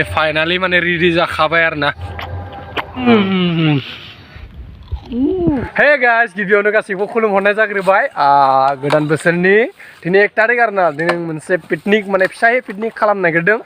Finally माने ready जाखाबाय आरोना हे गाइस गिबियावनो गासैबो खुलुमहरनाय जाग्रोबाय गोदान बोसोरनि दिनै 1 तारिख आरोना दिनै मोनसे पिकनिक माने फिसायै पिकनिक खालामनो नागिरदों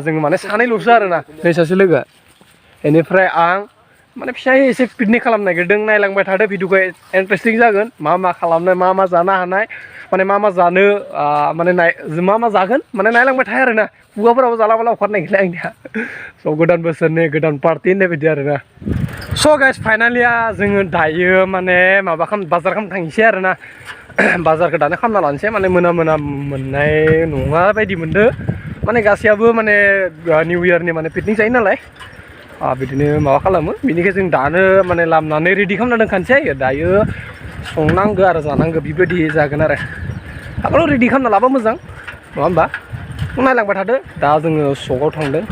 जों माने सानैल'सो आरोना नै सासे लोगो बेनिफ्राय आं माने फिसायै एसे पिकनिक खालामनो नागिरदों नायलांबाय थादो भिडिअखौ इन्टारेस्टिं जागोन मा खालामनो मा जानो हानाय माने मा जानो माने मा जागोन माने नायलांबाय थायो आरोना खुगाफोराबो जाला बाला अखार नागिरला आंनिया स' गोदान बोसोरनि गोदान पार्टि होननाय बायदि आरोना स' गाइस फाइनालिया जोङो दायो माने बाजार खालामनो थांनोसै आरोना बाजारखौ दानो खालामना लानोसै माने मोना मोननाय नङा बायदि मोनदो माने गासैयाबो माने निउ इयारनि माने पिकनिक जायो नालाय बिदिनो माबा खालामो बिनिखाय जों दानो माने लामनानै रेडि खालामना दोनखानोसै दायो संनांगौ आरो जानांगौ बेबायदि जागोन आरो आगोलाव रेडि खालामना लाबा मोजां नङा होमबा नायलांबाय थादो दा जोङो सकआव थांदों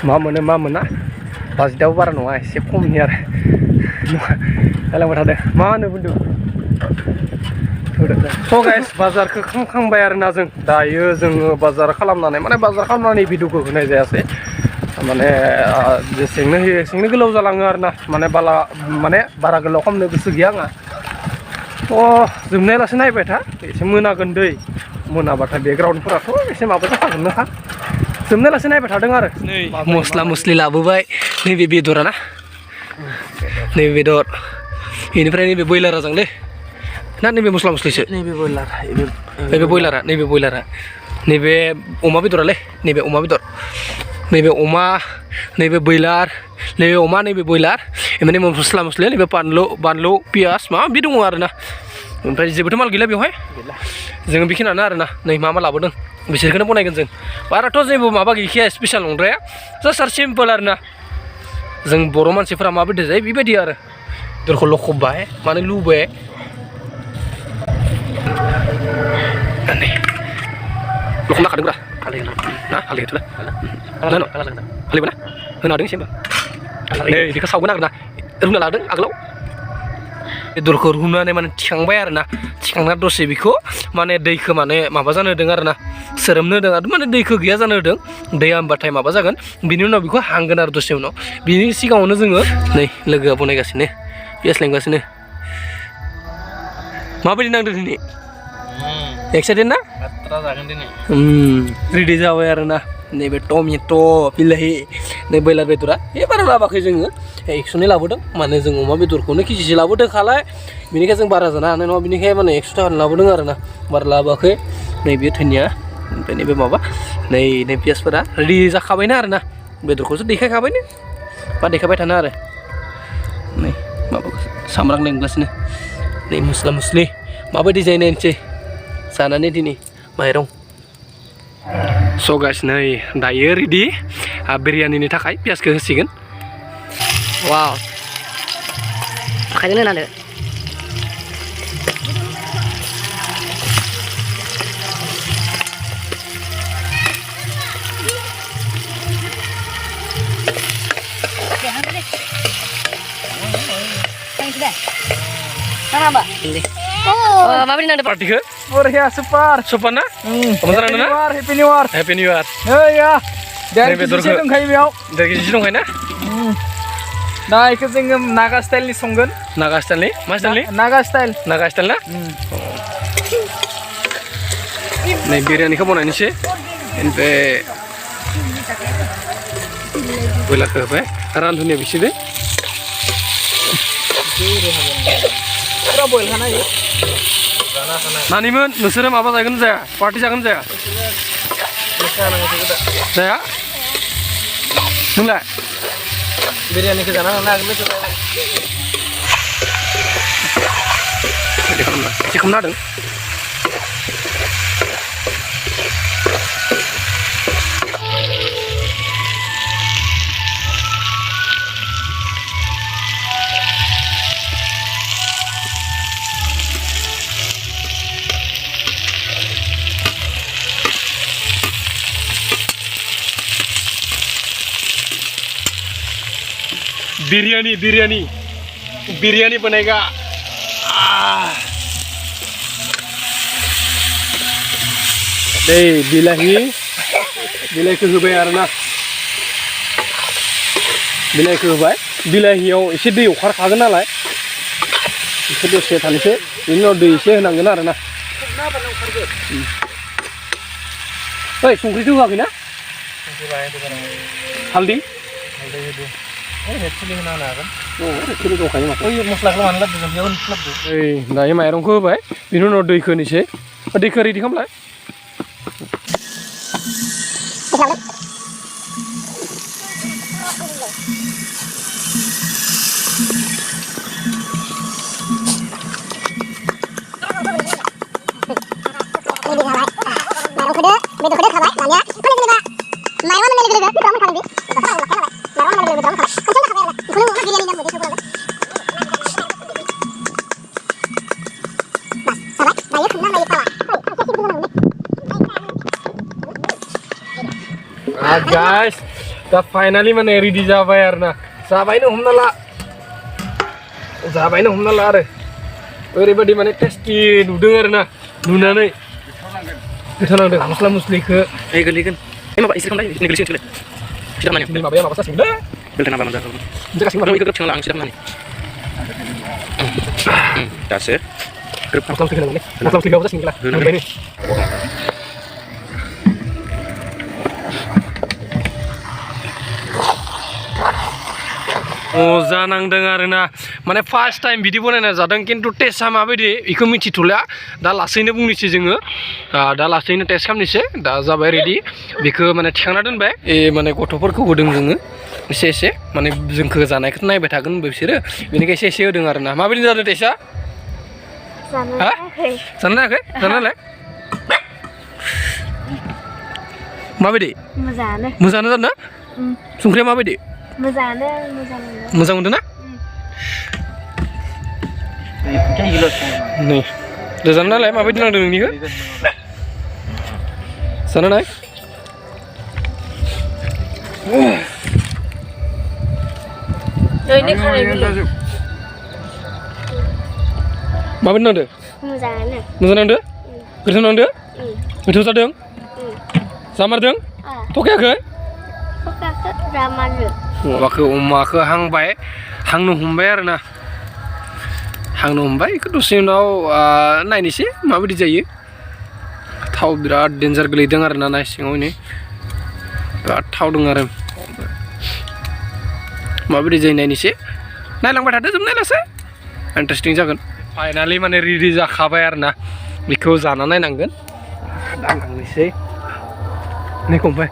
मा मोनो मा मोना बाजेटआबो बारा नङा एसे खमनि आरो नायलांबाय थादो मा होनो बुंदो स' गाइस बाजारखौ खालामखांबाय आरोना जों दायो जोङो बाजार खालामनानै माने बाजार खालामनानै भिडिअखौ होनाय जायासै माने जेसेंनो होयो एसेंनो गोलाव जालाङो आरोना माने बारा गोलाव खालामनो गोसो गैया आंहा जोबनाय लासे नायबाय था एसे मोनागोन दै मोनाबाथाय बेकग्राउन्डफोराथ' एसे माबा जाखागोननोखा जोबनाय लासे नायबाय थादों आरो मस्ला मस्लि लाबोबाय नैबे बेदरा ना नैबे बेदर बेनिफ्राय नैबे बयलारा जांलै ना नैबे मस्ला मस्लिसो नैबे बयलारा नैबे अमा बेदरालै नैबे अमा बेदर नैबे अमा नैबे बयलार नैबे अमा नैबे बयलार माने मस्ला मस्लि नैबे बानलु पियास माबा माबि दङ आरोना ओमफ्राय जेबोथ' माल गैला बेवहाय जोङो बेखिनियानो आरोना नै मा लाबोदों बिसोरखौनो बनायगोन जों बाराथ' जेबो माबा गैखाया स्पेसियल नंद्राया जास्ट आरो सिम्पोल आरोना जों बर' मानसिफोरा माबायदि जायो बेबायदि आरो बेदरखौ लखबबाय माने लुबाय लखबना खादोंब्रा ना हालदै गैथ'ला हालदैबो ना होनो हादों एसे होमबा नै बेखौ सावगोन आरोना रुना लादों आगोलाव बेदरखौ रुनानै माने थिखांबाय आरोना थिखांना दसे बेखौ माने दैखौ माने माबा जानो होदों आरोना सोरोमनो होदों आरो माने दैखौ गैया जानो होदों दैया होमबाथाय माबा जागोन बिनि उनाव बेखौ हांगोन आरो दसे उनाव बिनि सिगाङावनो जोङो नै लोगोआ बनायगासिनो पियास लेंगासिनो माबायदि नांदों दिनै एक्साइटेड ना रेडि जाबाय आरोना नैबे टमेट' बिलाहि नै बयलार बेदरा बारा लाबोआखै जोङो 100नि लाबोदों माने जों अमा बेदरखौनो केजिसे लाबोदों खालाय बेनिखाय जों बारा जानो हानाय नङा बेनिखाय माने 100 थाखानि लाबोदों आरोना बारा लाबोआखै नैबे धनिया ओमफ्राय नैबे माबा नै पियासफोरा रेडि जाखाबायना आरोना बेदरखौसो देखायखाबायनो बा देखायबाय थानो आरो नै माबाखौ सामब्राम लेंगासिनो नै मस्ला मस्लि माबायदि जायो नायनोसै जानानै दिनै माइरं स' गाइस नै दायो रेडि बिरियानिनि थाखाय पियासखौ होसिगोन वाव आखाइजों होनानै माबायदि नांदों पार्टिखौ Boriya super ना happy new year happy new year ya dari keji dongखायो बेयाव 1 केजि दंखायो ना दा इखौ जोङो नागा स्टाइलनि संगोन नागा स्टाइलनि मा स्टाइलनि नागा स्टाइल ना नै बिरियानिखौ बनायनोसै ओमफ्राय बयलारखौ होबाय रानधुनिया बिसोरो पुरा बयल खानाय नानिमोन नोंसोरो माबा जागोन जाया पार्टि जागोन जाया जाया नोंलाय बिरियानिखौ जाना हागोन एसे खालामना होदों बिरियानी बनेगा दे बिलाहिखौ होबाय आरोना बिलाइखौ होबाय बिलाहियाव एसे दै अखारखागोन नालाय एसे दसे थानोसै बेनि उनाव दै एसे होनांगोन आरो ना ओइ संख्रिथ' होआखैना हालदै दायो माइरंखौ होबाय बिनि उनाव दैखौ होनोसै दैखौ रेडि खालामलाय guys दा फाइनाली माने रेडि जाबाय आरो ना जाबायनो हमना ला आरो ओरैबायदि माने टेस्टि नुदों आरो ना नुनानै गोथाव नांदों मस्ला मस्लिखौ गोलैगोन माबा एसे खालामलाय गोलैसिगोन माबाया माबा जासिगोन दे बेलथाना बामजा गासिबो बाथौ इखौ थिखांला आं सिदामनानै दासो ग्रोब मस्ला मस्लि होनांगोन मस्ला मस्लि होआबा जासिगोन होनांगोन मजा नांदों आरो ना माने फार्स्ट टाइम बिदि बनायना जादों खिन्थु टेस्टआ माबायदि बेखौ मिथिथ'ला दा लासैनो बुंनोसै जोङो दा लासैनो टेस्ट खालामनोसै दा जाबाय रेडि बेखौ माने थिखांना दोनबाय माने गथ'फोरखौ होदों जोङो एसे एसे माने जोंखौ जानायखौ नायबाय थागोन बिसोरो बेनिखाय एसे होदों आरो ना माबायदि जादों टेस्टआ जानो नायाखै जानालाय माबायदि मोजाङानो जादों ना संख्रिया माबायदि मोजां मोनदों ना नै जानो नालाय माबायदि नांदों नोंनिखौ जानो नाय माबायदि नांदों मोजां नांदों गोथाव नांदों गोथाव जादों जामारदों थगायाखै माबाखौ अमाखौ हांनो हमबाय आरो ना हांनो हमबाय बेखौ दसे उनाव नायनोसै माबायदि जायो थाव बिराद डेन्जार गोलैदों आरो ना सिङाव नै बिराद थाव दं आरो माबायदि जायो नायनोसै नायलांबाय थादो जों नायलासै इन्टारेस्टिं जागोन फाइनालि माने रेडि जाखाबाय आरो ना बेखौ जाना नायनांगोन दांनोसै नै खमबाय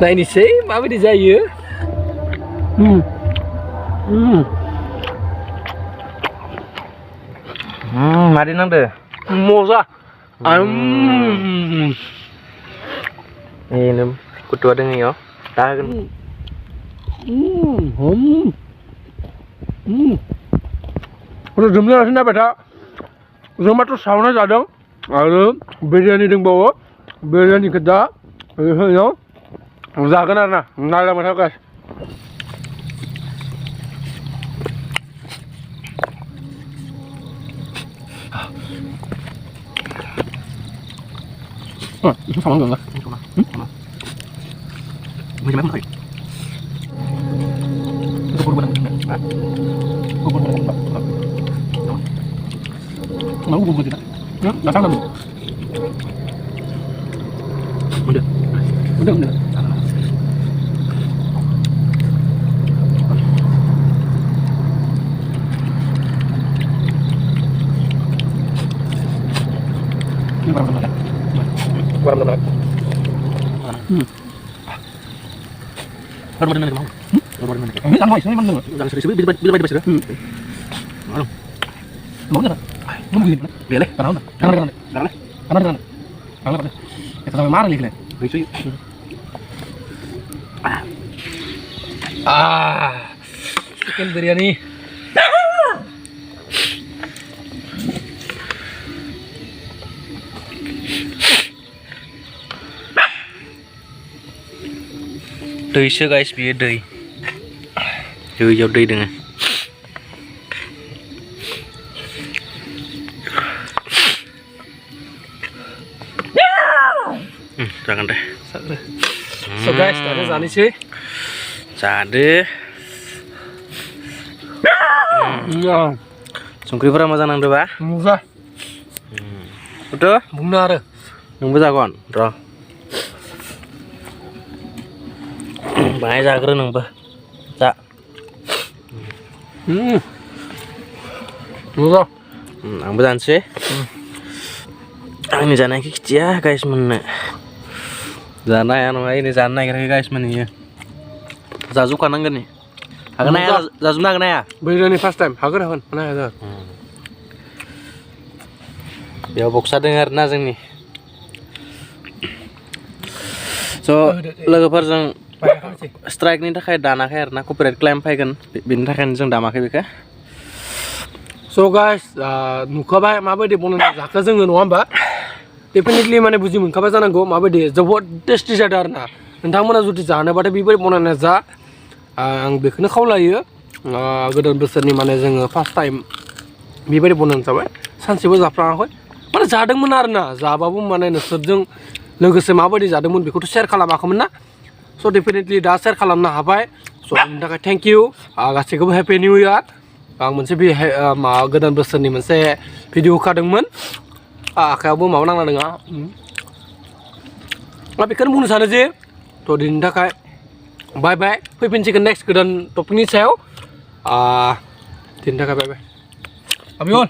नायनोसै माबायदि जायो मादै नांदो मजा ini kutu ada nih yo tahan udah jumlah rasanya beda cuma tuh sauna jadang lalu biryani dengbawa biryani kedah itu zagan arna nala mana guys itu sama enggak sama macam apa itu kurban mau bubur tidak nggak salah bu udah Warna Baru mana mau? Baru mana? Ini sama ini mana? Jangan serius bila baca. Mana? Mau enggak? Mau begini. Boleh. Taruh. Jangan. Taruh. Kita sampai marah nih, Itu. Chicken biryani. दैसो guys बियो दैयाव दै दोङो Jangan deh. So guys, tadi जानोसै. Jadi. संख्रिफोरा मोजां नांदोंबा? मोजां. Udah? बुंनो आरो. नोंबो जागोन र'. बाहाय जाग्रो नोंबो. जा. मोजां. आंबो जानोसै. आंनि जानायखौ खिथिया गाइस मोननो. जानाया नङा ini जानो नागिराखै गाइस मोनयो. जाजोबखानांगोन नि. हागोन ना हाया? जाजोबनो हागोन ना हाया? बैरानि फार्स्ट टाइम हागोन हागोन मानो हाया जागोन. बेयाव बक्सा दङ आरोना जोंनि. स' लोगोफोरजों स्ट्राइकनि थाखाय दानाखै आरोना कपिराइट क्लेम फैगोन बेनि थाखायनो जों दामाखै बेखौ. स' गाइस नुखाबाय माबायदि बनायना जाखो जोङो नङा होमबा? डेफिनेटलि माने बुजि मोनखाबाय जानांगौ माबायदि जोबोद टेस्टि जादों आरोना. नोंथांमोना जुदि जानोबाथाय बेबायदि बनायना जा. आं बेखौनो खावलायो. गोदान बोसोरनि माने जोङो फार्स्ट टाइम बेबायदि बनायना जाबाय. सानसेबो जाफ्लाङाखै. माने जादोंमोन आरोना जाबाबो माने नोंसोरजों लोगोसे माबायदि जादोंमोन बेखौथ' शेयार खालामाखैमोन ना. स' डेफिनेटलि दा शेयार खालामनो हाबाय. स' बेनि थाखाय थेंक इउ. गासैखौबो हेपि निउ इयार. आं मोनसे बे माबा गोदान बोसोरनि मोनसे भिडिअ होखादोंमोन. आखायावबो माबा नांना दङ. बेखौनो बुंनो सानो जे थ' दिनैनि थाखाय बाय बाय. फैफिनसिगोन नेक्स्ट गोदान टपिकनि सायाव. दिनैनि थाखाय बाय बाय. आबियन.